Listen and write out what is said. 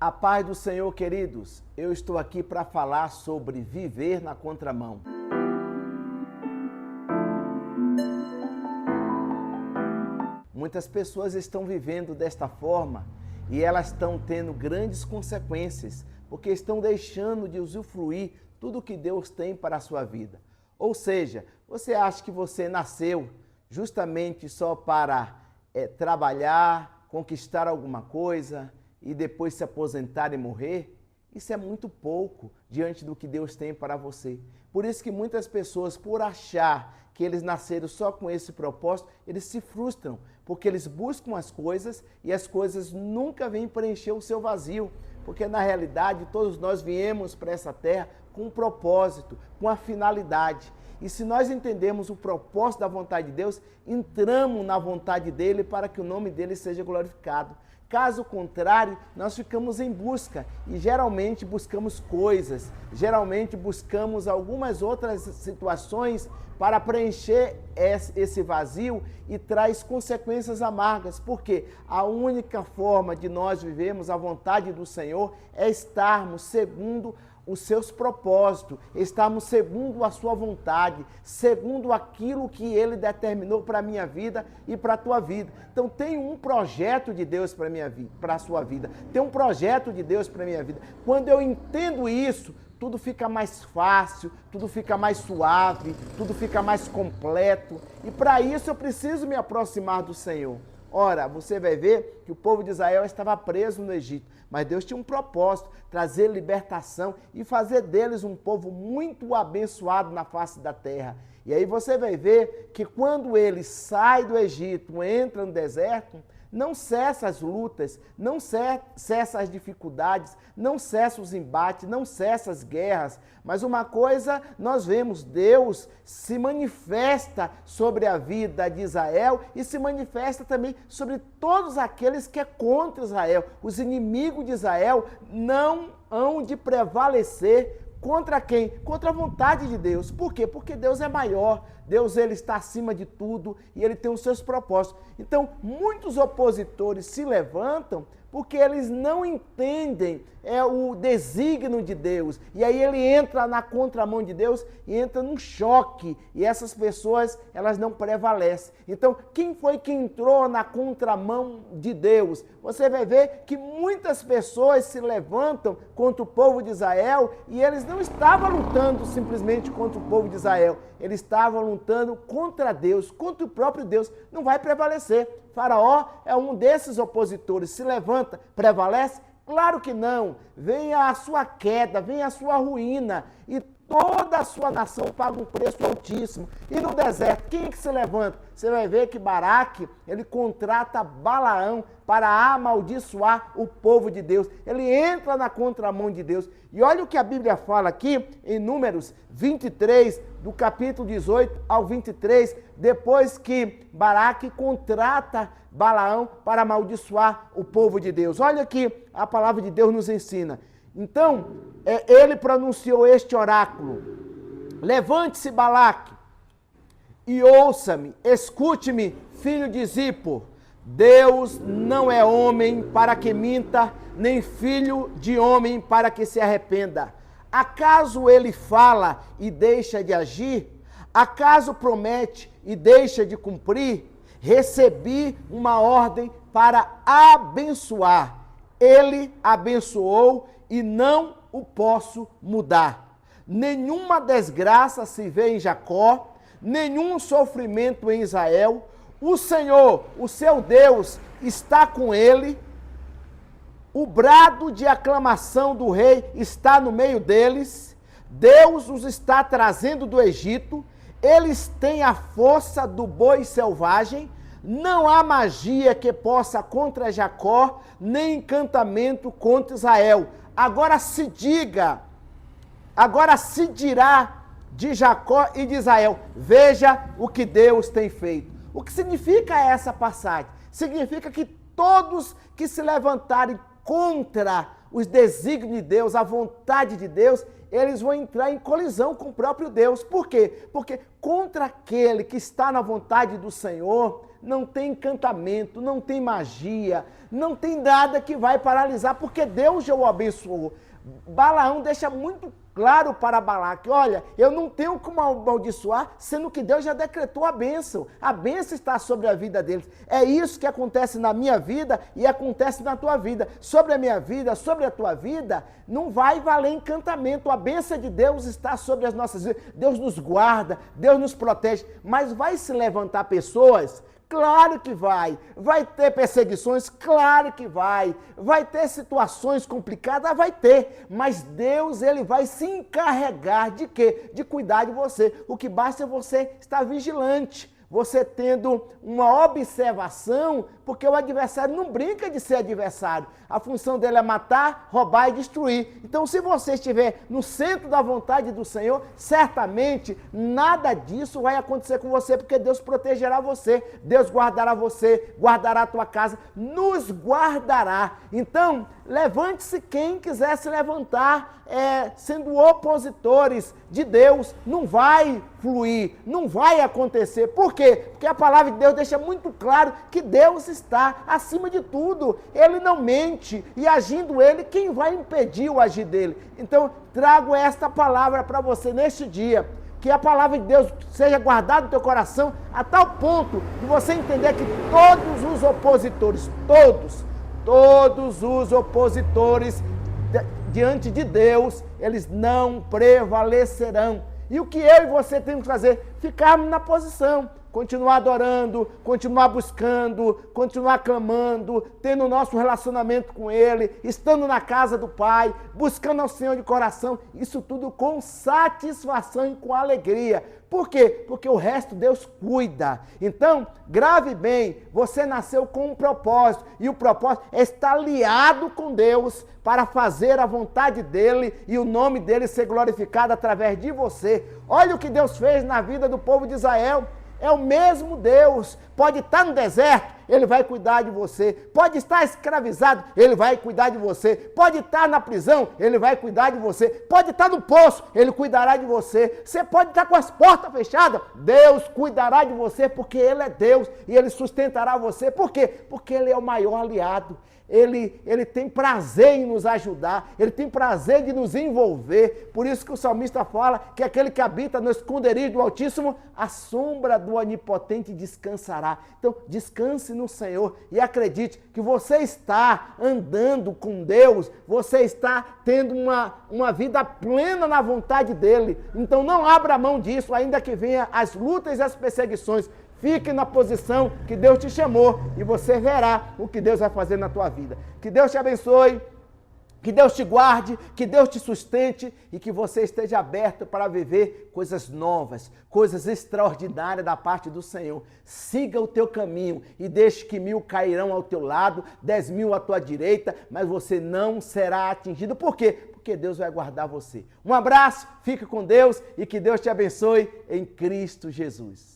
A paz do Senhor, queridos. Eu estou aqui para falar sobre viver na contramão. Muitas pessoas estão vivendo desta forma e elas estão tendo grandes consequências, porque estão deixando de usufruir tudo que Deus tem para a sua vida. Ou seja, você acha que você nasceu justamente só para trabalhar, conquistar alguma coisa e depois se aposentar e morrer? Isso é muito pouco diante do que Deus tem para você. Por isso que muitas pessoas, por achar que eles nasceram só com esse propósito, eles se frustram, porque eles buscam as coisas e as coisas nunca vêm preencher o seu vazio. Porque na realidade todos nós viemos para essa terra com um propósito, com a finalidade. E se nós entendemos o propósito da vontade de Deus, entramos na vontade dele para que o nome dele seja glorificado. Caso contrário, nós ficamos em busca e geralmente buscamos coisas, geralmente buscamos algumas outras situações para preencher esse vazio e traz consequências amargas, porque a única forma de nós vivermos a vontade do Senhor é estarmos segundo os seus propósitos, estarmos segundo a sua vontade, segundo aquilo que ele determinou para a minha vida e para a tua vida. Então tem um projeto de Deus para a minha vida, para a sua vida. Tem um projeto de Deus para a minha vida. Quando eu entendo isso, tudo fica mais fácil, tudo fica mais suave, tudo fica mais completo. E para isso eu preciso me aproximar do Senhor. Ora, você vai ver que o povo de Israel estava preso no Egito, mas Deus tinha um propósito, trazer libertação e fazer deles um povo muito abençoado na face da terra. E aí você vai ver que quando ele sai do Egito, entra no deserto, não cessa as lutas, não cessa as dificuldades, não cessa os embates, não cessa as guerras. Mas uma coisa nós vemos, Deus se manifesta sobre a vida de Israel e se manifesta também sobre todos aqueles que é contra Israel. Os inimigos de Israel não hão de prevalecer. Contra quem? Contra a vontade de Deus. Por quê? Porque Deus é maior. Deus ele está acima de tudo e ele tem os seus propósitos. Então, muitos opositores se levantam porque eles não entendem o desígnio de Deus. E aí ele entra na contramão de Deus e entra num choque. E essas pessoas, elas não prevalecem. Então, quem foi que entrou na contramão de Deus? Você vai ver que muitas pessoas se levantam contra o povo de Israel e eles não estavam lutando simplesmente contra o povo de Israel. Eles estavam lutando contra Deus, contra o próprio Deus. Não vai prevalecer. Faraó é um desses opositores. Se levanta, prevalece? Claro que não. Vem a sua queda, vem a sua ruína e toda a sua nação paga um preço altíssimo. E no deserto, quem é que se levanta? Você vai ver que Baraque, ele contrata Balaão para amaldiçoar o povo de Deus. Ele entra na contramão de Deus. E olha o que a Bíblia fala aqui em Números 23, do capítulo 18 ao 23, depois que Baraque contrata Balaão para amaldiçoar o povo de Deus. Olha aqui, a palavra de Deus nos ensina. Então, ele pronunciou este oráculo: levante-se, Balaque, e ouça-me, escute-me, filho de Zippor. Deus não é homem para que minta, nem filho de homem para que se arrependa. Acaso ele fala e deixa de agir? Acaso promete e deixa de cumprir? Recebi uma ordem para abençoar. Ele abençoou e não o posso mudar. Nenhuma desgraça se vê em Jacó, nenhum sofrimento em Israel. O Senhor, o seu Deus, está com ele. O brado de aclamação do rei está no meio deles. Deus os está trazendo do Egito. Eles têm a força do boi selvagem. Não há magia que possa contra Jacó, nem encantamento contra Israel. Agora se diga, agora se dirá de Jacó e de Israel: veja o que Deus tem feito. O que significa essa passagem? Significa que todos que se levantarem contra os desígnios de Deus, a vontade de Deus, eles vão entrar em colisão com o próprio Deus. Por quê? Porque contra aquele que está na vontade do Senhor, não tem encantamento, não tem magia, não tem nada que vai paralisar, porque Deus já o abençoou. Balaão deixa muito claro para Balaque, olha, eu não tenho como amaldiçoar, sendo que Deus já decretou a bênção está sobre a vida deles. É isso que acontece na minha vida e acontece na tua vida. Sobre a minha vida, sobre a tua vida, não vai valer encantamento, a bênção de Deus está sobre as nossas vidas, Deus nos guarda, Deus nos protege, mas vai se levantar pessoas. Claro que vai. Vai ter perseguições? Claro que vai. Vai ter situações complicadas? Vai ter. Mas Deus, ele vai se encarregar de quê? De cuidar de você. O que basta é você estar vigilante. Você tendo uma observação, porque o adversário não brinca de ser adversário. A função dele é matar, roubar e destruir. Então, se você estiver no centro da vontade do Senhor, certamente nada disso vai acontecer com você, porque Deus protegerá você, Deus guardará você, guardará a tua casa, nos guardará. Então, levante-se quem quiser se levantar, sendo opositores de Deus, não vai fluir, não vai acontecer. Por quê? Porque a palavra de Deus deixa muito claro que Deus está acima de tudo. Ele não mente e agindo ele, quem vai impedir o agir dele? Então, trago esta palavra para você neste dia. Que a palavra de Deus seja guardada no teu coração a tal ponto de você entender que todos os opositores, todos os opositores diante de Deus, eles não prevalecerão. E o que eu e você temos que fazer? Ficarmos na posição, continuar adorando, continuar buscando, continuar clamando, tendo o nosso relacionamento com Ele, estando na casa do Pai, buscando ao Senhor de coração, isso tudo com satisfação e com alegria. Por quê? Porque o resto Deus cuida. Então, grave bem, você nasceu com um propósito, e o propósito é estar aliado com Deus para fazer a vontade dEle e o nome dEle ser glorificado através de você. Olha o que Deus fez na vida do povo de Israel. É o mesmo Deus. Pode estar no deserto, Ele vai cuidar de você. Pode estar escravizado, Ele vai cuidar de você. Pode estar na prisão, Ele vai cuidar de você. Pode estar no poço, Ele cuidará de você. Você pode estar com as portas fechadas, Deus cuidará de você, porque Ele é Deus e Ele sustentará você. Por quê? Porque Ele é o maior aliado. Ele tem prazer em nos ajudar, Ele tem prazer de nos envolver. Por isso que o salmista fala que aquele que habita no esconderijo do Altíssimo, a sombra do Onipotente descansará. Então, descanse no Senhor e acredite que você está andando com Deus, você está tendo uma vida plena na vontade dEle. Então, não abra mão disso, ainda que venham as lutas e as perseguições. Fique na posição que Deus te chamou e você verá o que Deus vai fazer na tua vida. Que Deus te abençoe, que Deus te guarde, que Deus te sustente e que você esteja aberto para viver coisas novas, coisas extraordinárias da parte do Senhor. Siga o teu caminho e deixe que 1000 cairão ao teu lado, 10.000 à tua direita, mas você não será atingido. Por quê? Porque Deus vai guardar você. Um abraço, fique com Deus e que Deus te abençoe em Cristo Jesus.